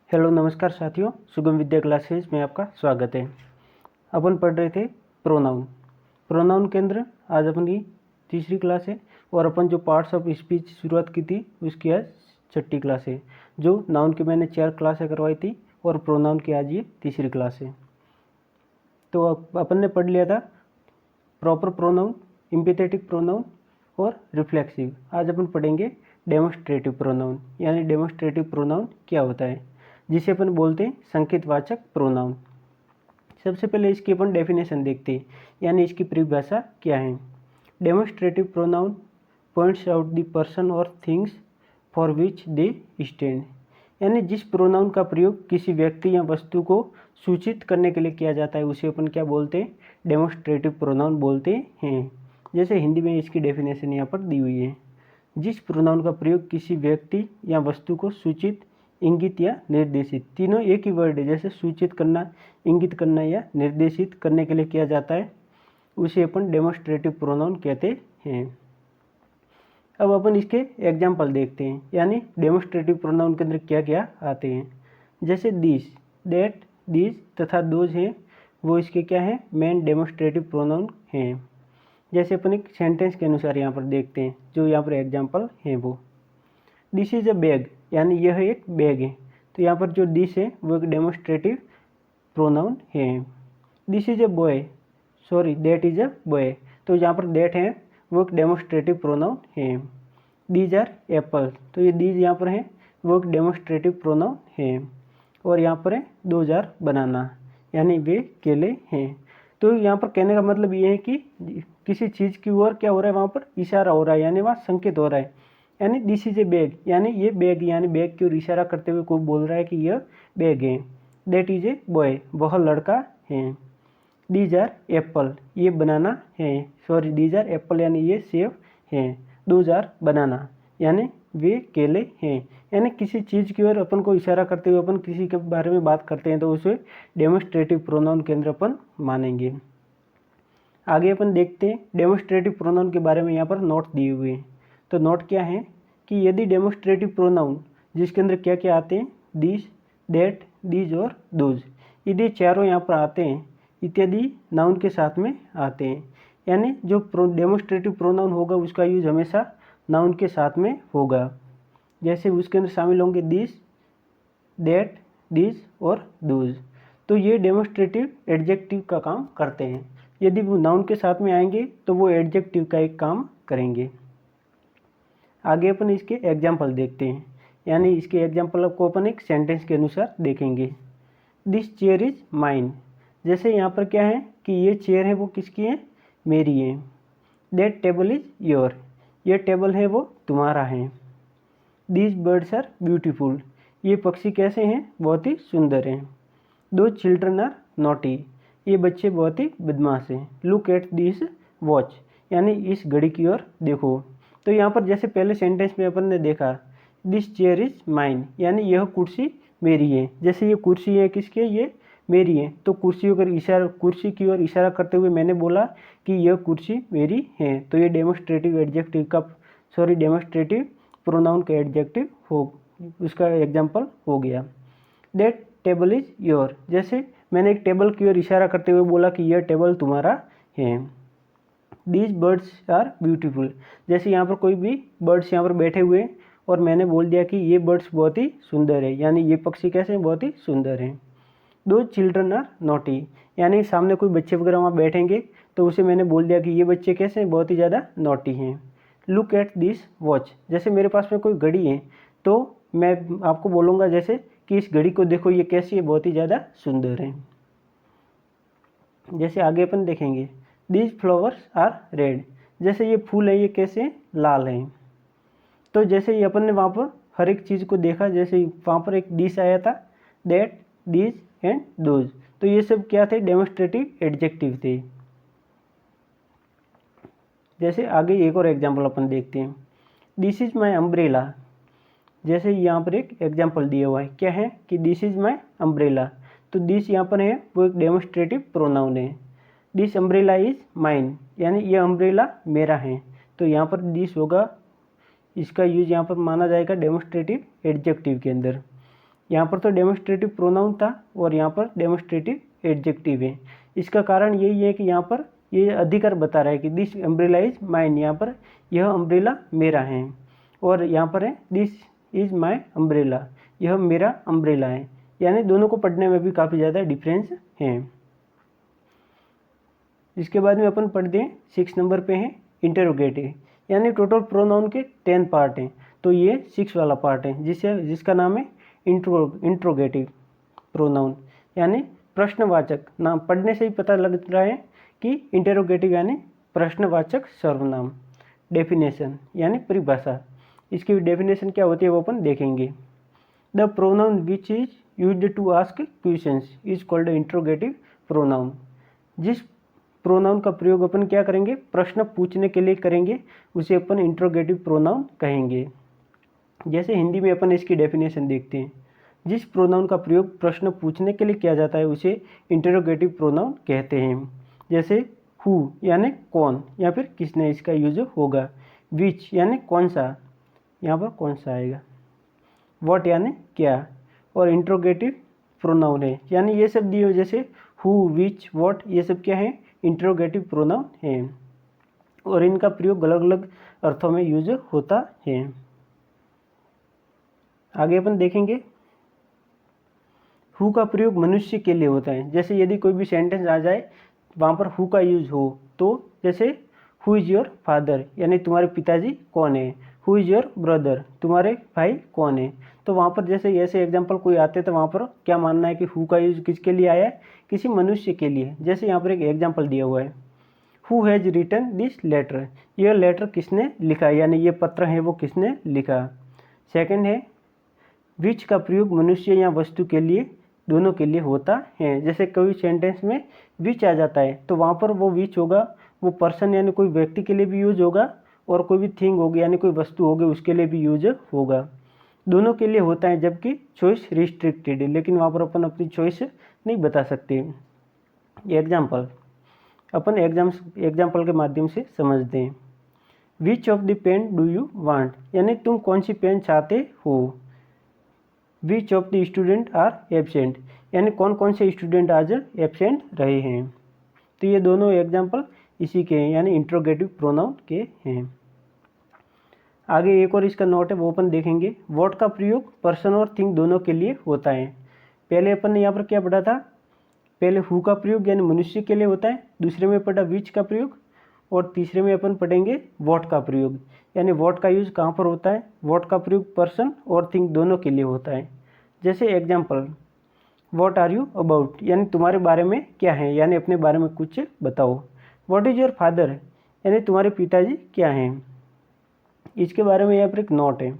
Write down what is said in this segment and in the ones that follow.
Hello नमस्कार साथियों, सुगम विद्या क्लासेज में आपका स्वागत है। अपन पढ़ रहे थे प्रोनाउन। प्रोनाउन के अंदर आज अपनी तीसरी क्लास है और अपन जो पार्ट्स ऑफ स्पीच शुरुआत की थी उसकी आज छठी क्लास है। जो नाउन की मैंने 4 क्लासें करवाई थी और प्रोनाउन की आज ये तीसरी क्लास है। तो अपन ने पढ़ लिया था प्रॉपर प्रोनाउन, इम्पिथेटिक प्रोनाउन और रिफ्लेक्सिव। आज अपन पढ़ेंगे डेमोस्ट्रेटिव प्रोनाउन। यानी डेमोस्ट्रेटिव प्रोनाउन क्या होता है, जिसे अपन बोलते हैं संकेतवाचक प्रोनाउन। सबसे पहले इसकी अपन डेफिनेशन देखते हैं, यानी इसकी परिभाषा क्या है। Demonstrative pronoun points out the person और things for which they stand. यानी जिस प्रोनाउन का प्रयोग किसी व्यक्ति या वस्तु को सूचित करने के लिए किया जाता है उसे अपन क्या बोलते हैं, डेमोस्ट्रेटिव प्रोनाउन बोलते हैं। जैसे हिंदी में इसकी डेफिनेशन यहाँ पर दी हुई है। जिस प्रोनाउन का प्रयोग किसी व्यक्ति या वस्तु को सूचित, इंगित या निर्देशित, तीनों एक ही वर्ड है, जैसे सूचित करना, इंगित करना या निर्देशित करने के लिए किया जाता है, उसे अपन डेमोस्ट्रेटिव प्रोनाउन कहते हैं। अब अपन इसके एग्जाम्पल देखते हैं, यानी डेमोस्ट्रेटिव प्रोनाउन के अंदर क्या क्या आते हैं। जैसे दिस, दैट, दिस तथा दोज हैं, वो इसके क्या हैं, मेन डेमोस्ट्रेटिव प्रोनाउन हैं। जैसे अपन एक सेंटेंस के अनुसार यहाँ पर देखते हैं, जो यहाँ पर एग्जाम्पल है वो दिस इज अ बैग, यानी यह एक बैग है। तो यहाँ पर जो दिस है वो एक डेमोस्ट्रेटिव प्रोनाउन है। This is a boy, sorry that is a boy, तो यहाँ पर दैट है वो एक डेमोस्ट्रेटिव प्रोनाउन है। दीज आर एप्पल, तो ये दीज यहाँ पर है वो एक डेमोस्ट्रेटिव प्रोनाउन है। और यहाँ पर है दोज आर बनाना, यानी वे केले हैं। तो यहाँ पर कहने का मतलब ये है कि किसी चीज़ की ओर क्या हो रहा है, वहाँ पर इशारा हो रहा है, यानी वहाँ संकेत हो रहा है। यानी दिस इज ए बैग, यानी ये बैग, यानी बैग की ओर इशारा करते हुए कोई बोल रहा है कि यह बैग है। दैट इज ए बॉय, वह लड़का है। दीज आर एप्पल, ये बनाना है, सॉरी दीज आर एप्पल, यानी ये सेब है। दोज आर बनाना, यानी वे केले हैं। यानी किसी चीज़ की ओर अपन को इशारा करते हुए अपन किसी के बारे में बात करते हैं तो उसे डेमोस्ट्रेटिव प्रोनाउन के अंदर अपन मानेंगे। आगे अपन देखते हैं डेमोस्ट्रेटिव प्रोनाउन के बारे में। यहाँ पर नोट दिए हुए हैं, तो नोट क्या है कि यदि डेमोस्ट्रेटिव प्रोनाउन जिसके अंदर क्या क्या आते हैं, दिस, दैट, दीज और दोज, यदि चारों यहाँ पर आते हैं, इत्यादि नाउन के साथ में आते हैं, यानी जो डेमोस्ट्रेटिव प्रोनाउन होगा उसका यूज हमेशा नाउन के साथ में होगा। जैसे उसके अंदर शामिल होंगे दिस, दैट, दिस और दोज, तो ये डेमोस्ट्रेटिव एडजेक्टिव का काम करते हैं। यदि वो नाउन के साथ में आएंगे तो वो एडजेक्टिव का एक काम करेंगे। आगे अपन इसके एग्जाम्पल देखते हैं, यानी इसके एग्जाम्पल को अपन एक सेंटेंस के अनुसार देखेंगे। दिस चेयर इज माइन, जैसे यहाँ पर क्या है कि ये चेयर है वो किसकी है, मेरी है। दैट टेबल इज योर, ये टेबल है वो तुम्हारा है। दीज बर्ड्स आर ब्यूटीफुल, ये पक्षी कैसे हैं, बहुत ही सुंदर हैं। दो चिल्ड्रन आर नॉटी, ये बच्चे बहुत ही बदमाश हैं। लुक एट दिस वॉच, यानी इस घड़ी की ओर देखो। तो यहाँ पर जैसे पहले सेंटेंस में अपन ने देखा दिस चेयर इज माइन, यानी यह कुर्सी मेरी है। जैसे ये कुर्सी है किसकी है, ये मेरी है, तो कुर्सी अगर इशारा, कुर्सी की ओर इशारा करते हुए मैंने बोला कि यह कुर्सी मेरी है, तो ये डेमोस्ट्रेटिव एडजेक्टिव का, सॉरी डेमोस्ट्रेटिव प्रोनाउन का एडजेक्टिव हो, उसका एग्जाम्पल हो गया। दैट टेबल इज योर, जैसे मैंने एक टेबल की ओर इशारा करते हुए बोला कि यह टेबल तुम्हारा है। दीज बर्ड्स आर ब्यूटीफुल, जैसे यहाँ पर कोई भी बर्ड्स यहाँ पर बैठे हुए हैं और मैंने बोल दिया कि ये बर्ड्स बहुत ही सुंदर है, यानी ये पक्षी कैसे हैं, बहुत ही सुंदर हैं। दो चिल्ड्रन आर नॉटी, यानी सामने कोई बच्चे वगैरह वहाँ बैठेंगे तो उसे मैंने बोल दिया कि ये बच्चे कैसे हैं, बहुत ही ज़्यादा नॉटी हैं। लुक एट दिस वॉच, जैसे मेरे पास में कोई घड़ी है तो मैं आपको बोलूँगा जैसे कि इस घड़ी को देखो, ये कैसी है, बहुत ही ज़्यादा सुंदर है। जैसे आगे अपन देखेंगे दीज फ्लावर्स आर रेड, जैसे ये फूल है ये कैसे लाल हैं। तो जैसे ही अपन ने वहाँ पर हर एक चीज़ को देखा, जैसे वहाँ पर एक दिस आया था, दैट, दिस एंड दोज, तो ये सब क्या थे, डेमोस्ट्रेटिव एडजेक्टिव थे। जैसे आगे एक और एग्जाम्पल अपन देखते हैं। दिस इज माई अम्ब्रेला, जैसे यहाँ पर एक एग्जाम्पल दिया हुआ है, क्या है कि दिस इज माई अम्ब्रेला, तो दिस यहाँ पर है वो एक डेमोस्ट्रेटिव प्रोनाउन है। दिस अम्ब्रेला इज माइन, यानी यह अम्ब्रेला मेरा है, तो यहाँ पर दिस होगा, इसका यूज यहाँ पर माना जाएगा डेमोस्ट्रेटिव एडजेक्टिव के अंदर। यहाँ पर तो डेमोस्ट्रेटिव प्रोनाउन था और यहाँ पर डेमोस्ट्रेटिव एडजेक्टिव है। इसका कारण यही है कि यहाँ पर ये अधिकार बता रहा है कि दिस अम्ब्रेला इज माइन, यहाँ पर यह अम्ब्रेला मेरा है, और यहाँ पर है दिस इज माई अम्ब्रेला, यह मेरा अम्ब्रेला है। यानी दोनों को पढ़ने में भी काफ़ी ज़्यादा डिफरेंस है। इसके बाद में अपन पढ़ते हैं 6 नंबर पे है इंटरोगेटिव, यानी टोटल प्रोनाउन के 10 पार्ट हैं, तो ये 6 वाला पार्ट है जिसका नाम है इंट्रोगेटिव प्रोनाउन, यानी प्रश्नवाचक नाम। पढ़ने से ही पता लग रहा है कि इंटरोगेटिव यानी प्रश्नवाचक सर्वनाम। डेफिनेशन यानी परिभाषा, इसकी डेफिनेशन क्या होती है वो अपन देखेंगे। The pronoun which is used to ask questions is called interrogative pronoun. जिस प्रोनाउन का प्रयोग अपन क्या करेंगे, प्रश्न पूछने के लिए करेंगे, उसे अपन इंट्रोगेटिव प्रोनाउन कहेंगे। जैसे हिंदी में अपन इसकी डेफिनेशन देखते हैं। जिस प्रोनाउन का प्रयोग प्रश्न पूछने के लिए किया जाता है उसे इंटरोगेटिव प्रोनाउन कहते हैं। जैसे हु यानी कौन या फिर किसने, इसका यूज होगा। विच यानी कौन सा, यहाँ पर कौन सा आएगा। व्हाट यानी क्या, और इंटरोगेटिव प्रोनाउन है, यानी ये सब दिए जैसे हु, विच, व्हाट, ये सब क्या है, इंटरोगेटिव प्रोनाउन है, और इनका प्रयोग अलग अलग अर्थों में यूज होता है। आगे अपन देखेंगे हु का प्रयोग मनुष्य के लिए होता है। जैसे यदि कोई भी सेंटेंस आ जाए वहाँ पर हु का यूज हो, तो जैसे हु इज़ योर फादर, यानी तुम्हारे पिताजी कौन है। हु इज़ योर ब्रदर, तुम्हारे भाई कौन है। तो वहाँ पर जैसे ऐसे एग्जाम्पल कोई आते तो वहाँ पर क्या मानना है कि हु का यूज किसके लिए आया है, किसी मनुष्य के लिए। जैसे यहाँ पर एक एग्जाम्पल दिया हुआ है, who has written this letter, यह लेटर किसने लिखा, यानी ये पत्र है वो किसने लिखा। सेकंड है विच का प्रयोग मनुष्य या वस्तु के लिए, दोनों के लिए होता है। जैसे कोई सेंटेंस में विच आ जाता है तो वहाँ पर वो विच होगा वो पर्सन यानी कोई व्यक्ति के लिए भी यूज होगा, और कोई भी थिंग होगी यानी कोई वस्तु होगी उसके लिए भी यूज होगा। दोनों के लिए होता है, जबकि चॉइस रिस्ट्रिक्टेड है, लेकिन वहाँ पर अपन अपनी चॉइस नहीं बता सकते। एग्जाम्पल अपन एग्जाम्पल के माध्यम से समझते हैं। Which of the pen do you want, यानी तुम कौन सी पेन चाहते हो। Which of the student are absent, यानी कौन कौन से स्टूडेंट आज एब्सेंट रहे हैं। तो ये दोनों एग्जाम्पल इसी के हैं, यानी इंट्रोगेटिव प्रोनाउन के हैं। आगे एक और इसका नोट है वो अपन देखेंगे। व्हाट का प्रयोग पर्सन और थिंग दोनों के लिए होता है। पहले अपन ने यहाँ पर क्या पढ़ा था, पहले हु का प्रयोग यानी मनुष्य के लिए होता है, दूसरे में पढ़ा विच का प्रयोग, और तीसरे में अपन पढ़ेंगे व्हाट का प्रयोग, यानी व्हाट का यूज कहाँ पर होता है। व्हाट का प्रयोग पर्सन और थिंग दोनों के लिए होता है। जैसे example, what are you about, यानी तुम्हारे बारे में क्या है, यानी अपने बारे में कुछ बताओ। व्हाट इज योर फादर, यानी तुम्हारे पिताजी क्या हैं। इसके बारे में यहाँ पर एक नोट है,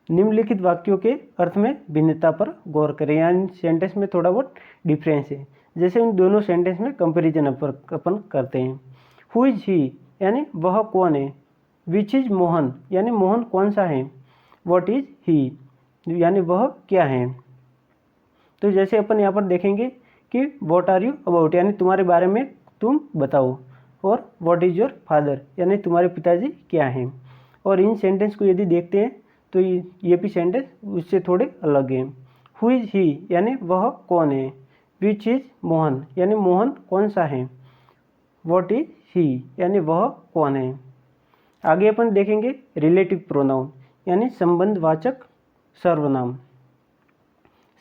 निम्नलिखित वाक्यों के अर्थ में भिन्नता पर गौर करें, यानी सेंटेंस में थोड़ा बहुत डिफरेंस है। जैसे उन दोनों सेंटेंस में कंपैरिजन अपन करते हैं। हु इज ही, यानी वह कौन है। विच इज मोहन, यानी मोहन कौन सा है। व्हाट इज ही, यानी वह क्या है। तो जैसे अपन यहाँ पर देखेंगे कि व्हाट आर यू अबाउट, यानी तुम्हारे बारे में तुम बताओ, और व्हाट इज योर फादर, यानी तुम्हारे पिताजी क्या हैं। और इन सेंटेंस को यदि देखते हैं तो ये भी सेंटेंस उससे थोड़े अलग हैं। हु इज ही, यानी वह कौन है। विच इज मोहन, यानी मोहन कौन सा है। व्हाट इज ही, यानी वह कौन है। आगे अपन देखेंगे रिलेटिव प्रोनाउन, यानी संबंधवाचक सर्वनाम।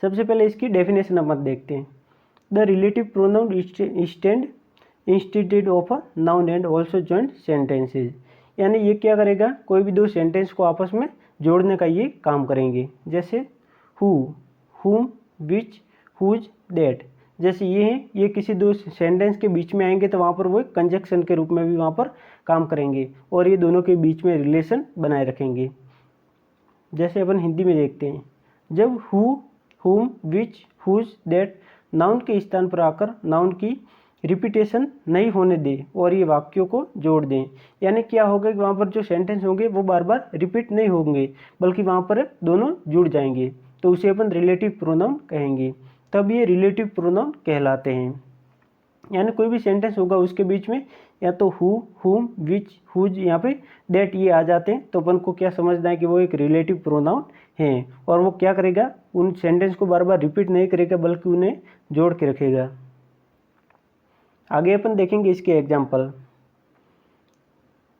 सबसे पहले इसकी डेफिनेशन अपन देखते हैं। The relative pronoun stand institute of a noun and also joint sentences, यानी ये क्या करेगा, कोई भी दो सेंटेंस को आपस में जोड़ने का ये काम करेंगे। जैसे हु, हुम, विच, हुज, दैट, जैसे ये हैं, ये किसी दो सेंटेंस के बीच में आएंगे तो वहाँ पर वो एक कंजक्शन के रूप में भी वहाँ पर काम करेंगे, और ये दोनों के बीच में रिलेशन बनाए रखेंगे। जैसे अपन हिंदी में देखते हैं, जब हु, हुम, विच, हुज, दैट नाउन के स्थान पर आकर नाउन की रिपीटेशन नहीं होने दें और ये वाक्यों को जोड़ दें, यानी क्या होगा कि वहाँ पर जो सेंटेंस होंगे वो बार बार रिपीट नहीं होंगे, बल्कि वहाँ पर दोनों जुड़ जाएंगे, तो उसे अपन रिलेटिव प्रोनाउन कहेंगे। तब ये रिलेटिव प्रोनाउन कहलाते हैं। यानी कोई भी सेंटेंस होगा उसके बीच में या तो हु, हुम, विच, हुज, यहाँ पे दैट ये आ जाते हैं, तो अपन को क्या समझना है कि वो एक रिलेटिव प्रोनाउन है और वो क्या करेगा, उन सेंटेंस को बार बार रिपीट नहीं करेगा बल्कि उन्हें जोड़ के रखेगा। आगे अपन देखेंगे इसके example.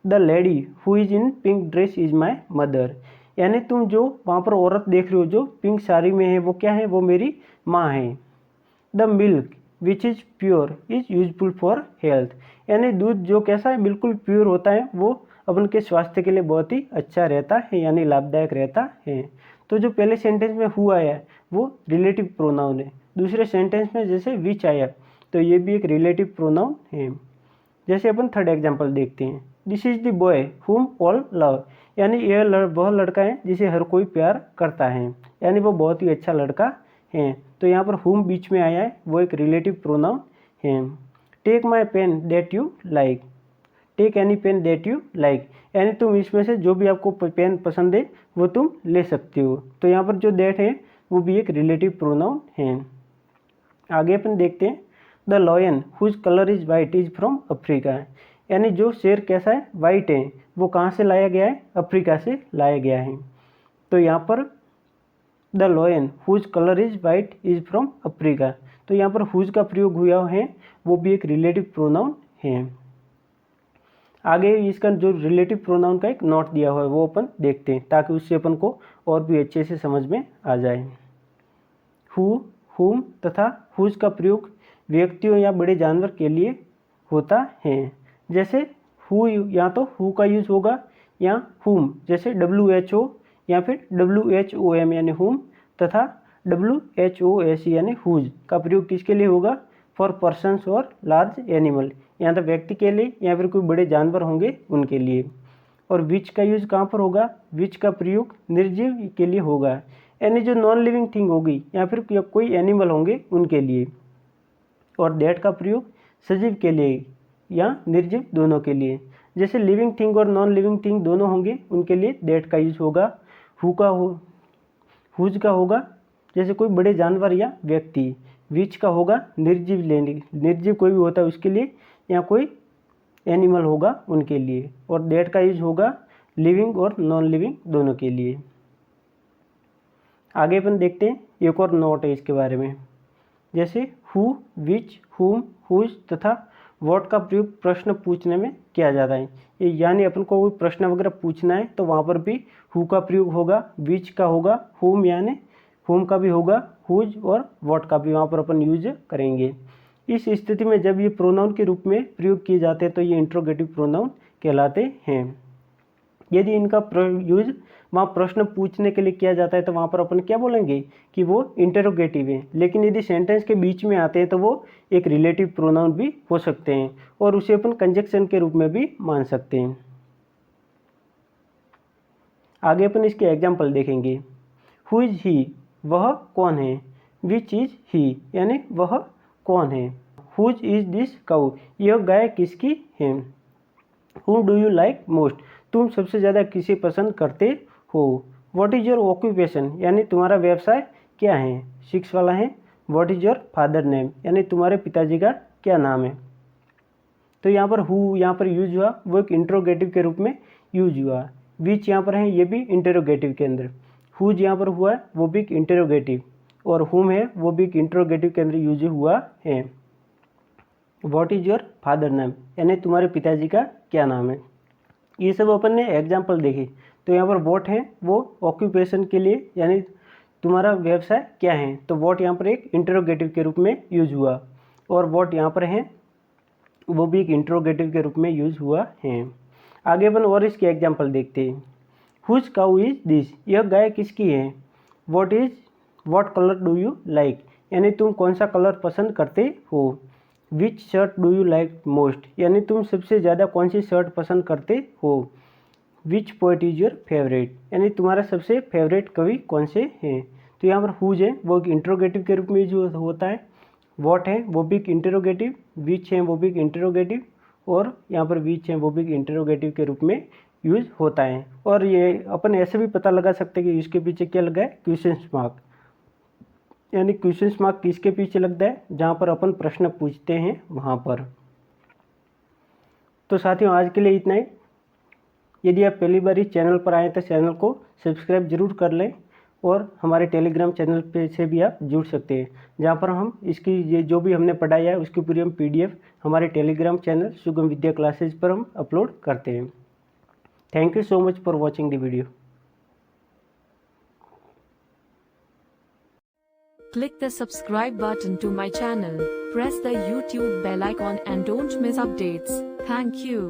The lady who is in pink dress is my mother, यानी तुम जो वहाँ पर औरत देख रहे हो जो पिंक साड़ी में है वो क्या है, वो मेरी माँ है। The milk which is pure is useful for health, यानी दूध जो कैसा है, बिल्कुल प्योर होता है, वो अपन के स्वास्थ्य के लिए बहुत ही अच्छा रहता है, यानी लाभदायक रहता है। तो जो पहले सेंटेंस में हु आया है वो रिलेटिव प्रोनाउन है। दूसरे सेंटेंस में जैसे विच आया तो ये भी एक रिलेटिव प्रोनाउन है। जैसे अपन थर्ड एग्जाम्पल देखते हैं। दिस इज द बॉय हुम ऑल लव, यानी यह वह लड़का है जिसे हर कोई प्यार करता है, यानी वो बहुत ही अच्छा लड़का है। तो यहाँ पर हुम बीच में आया है, वो एक रिलेटिव प्रोनाउन है। Take my pen that you like, take any pen that you like, यानी तुम इसमें से जो भी आपको पेन पसंद है वो तुम ले सकते हो। तो यहाँ पर जो दैट है वो भी एक रिलेटिव प्रोनाउन है। आगे अपन देखते हैं। The lion whose colour is white is from Africa, यानी जो शेर कैसा है, वाइट है, वो कहाँ से लाया गया है, अफ्रीका से लाया गया है। तो यहाँ पर the lion whose colour is white is from Africa, तो यहाँ पर हुज का प्रयोग हुआ है, वो भी एक रिलेटिव प्रोनाउन है। आगे इसका जो रिलेटिव प्रोनाउन का एक नोट दिया हुआ है वो अपन देखते हैं ताकि उससे अपन को और भी अच्छे से समझ में आ जाए। हु, हुम तथा हुज का प्रयोग व्यक्तियों या बड़े जानवर के लिए होता है। जैसे हु, या तो हु का यूज होगा या हुम, जैसे WHO या फिर WHOM यानी हुम, तथा WHOSE यानी हुज का प्रयोग किसके लिए होगा, फॉर पर्सन्स और लार्ज एनिमल, या तो व्यक्ति के लिए या फिर कोई बड़े जानवर होंगे उनके लिए। और विच का यूज कहाँ पर होगा, विच का प्रयोग निर्जीव के लिए होगा, यानी जो नॉन लिविंग थिंग होगी या फिर कोई एनिमल होंगे उनके लिए। और दैट का प्रयोग सजीव के लिए या निर्जीव दोनों के लिए। जैसे लिविंग थिंग और नॉन लिविंग थिंग दोनों होंगे उनके लिए दैट का यूज होगा। हु का हुज का होगा जैसे कोई बड़े जानवर या व्यक्ति। विच का होगा निर्जीव निर्जीव कोई भी होता है उसके लिए, या कोई एनिमल होगा उनके लिए। और दैट का यूज होगा लिविंग और नॉन लिविंग दोनों के लिए। आगे अपन देखते हैं एक और नोट है इसके बारे में। जैसे हु, विच, हुम, हुज तथा व्हाट का प्रयोग प्रश्न पूछने में किया जाता है। ये यानी अपन को कोई प्रश्न वगैरह पूछना है तो वहाँ पर भी हु का प्रयोग होगा, विच का होगा, हुम यानी हुम का भी होगा, हुज और व्हाट का भी वहाँ पर अपन यूज करेंगे। इस स्थिति में जब ये प्रोनाउन के रूप में प्रयोग किए जाते हैं तो ये इंट्रोगेटिव प्रोनाउन कहलाते हैं। यदि इनका यूज वहाँ प्रश्न पूछने के लिए किया जाता है तो वहाँ पर अपन क्या बोलेंगे कि वो इंटरोगेटिव है। लेकिन यदि सेंटेंस के बीच में आते हैं तो वो एक रिलेटिव प्रोनाउन भी हो सकते हैं और उसे अपन कंजक्शन के रूप में भी मान सकते हैं। आगे अपन इसके एग्जाम्पल देखेंगे। हु इज ही, वह कौन है। विच इज ही, यानी वह कौन है। हुज इज दिस काउ, यह गाय किसकी है। Who do you like most, तुम सबसे ज़्यादा किसे पसंद करते हो। व्हाट इज योर ऑक्यूपेशन, यानी तुम्हारा व्यवसाय क्या है। 6 वाला है। What is your father name, यानी तुम्हारे पिताजी का क्या नाम है। तो यहाँ पर हु यहाँ पर यूज हुआ, वो एक इंट्रोगेटिव के रूप में यूज हुआ। विच यहाँ पर है, ये भी इंटरोगेटिव के अंदर। हुज यहाँ पर हुआ है, वो भी एक इंटरोगेटिव। और हुम है, वो भी एक इंट्रोगेटिव के अंदर यूज हुआ है। What is your father name, यानी तुम्हारे पिताजी का क्या नाम है। ये सब अपन ने एग्जाम्पल देखे। तो यहाँ पर व्हाट है वो ऑक्यूपेशन के लिए, यानी तुम्हारा व्यवसाय क्या है, तो व्हाट यहाँ पर एक इंटरोगेटिव के रूप में यूज हुआ। और व्हाट यहाँ पर है वो भी एक इंटरोगेटिव के रूप में यूज हुआ है। आगे अपन और इसके एग्जाम्पल देखते हैं। हुज काउ इज दिस, यह गाय किसकी है। What colour do you like, यानी तुम कौन सा कलर पसंद करते हो। Which shirt do you like most, यानी तुम सबसे ज़्यादा कौन सी शर्ट पसंद करते हो। विच पोएट इज योर फेवरेट, यानी तुम्हारा सबसे फेवरेट कवि कौन से हैं। तो यहाँ पर हुज है वो एक इंटरोगेटिव के रूप में यूज होता है। व्हाट है वो भी एक इंटरोगेटिव, विच है वो भी एक इंटरोगेटिव, और यहाँ पर विच है वो भी एक इंटरोगेटिव के रूप में यूज होता है। और ये अपन ऐसे भी पता लगा सकते हैं कि इसके पीछे क्या लगा है, क्वेश्चन मार्क। यानी क्वेश्चन मार्क किसके पीछे लगता है, जहाँ पर अपन प्रश्न पूछते हैं वहाँ पर। तो साथियों आज के लिए इतना ही। यदि आप पहली बार इस चैनल पर आए तो चैनल को सब्सक्राइब जरूर कर लें और हमारे टेलीग्राम चैनल पे से भी आप जुड़ सकते हैं, जहाँ पर हम इसकी ये जो भी हमने पढ़ाया है उसकी पूरी हम PDF हमारे टेलीग्राम चैनल सुगम विद्या क्लासेज पर हम अपलोड करते हैं। Thank you so much for watching the video. Click the subscribe button to my channel, press the YouTube bell icon and don't miss updates. Thank you.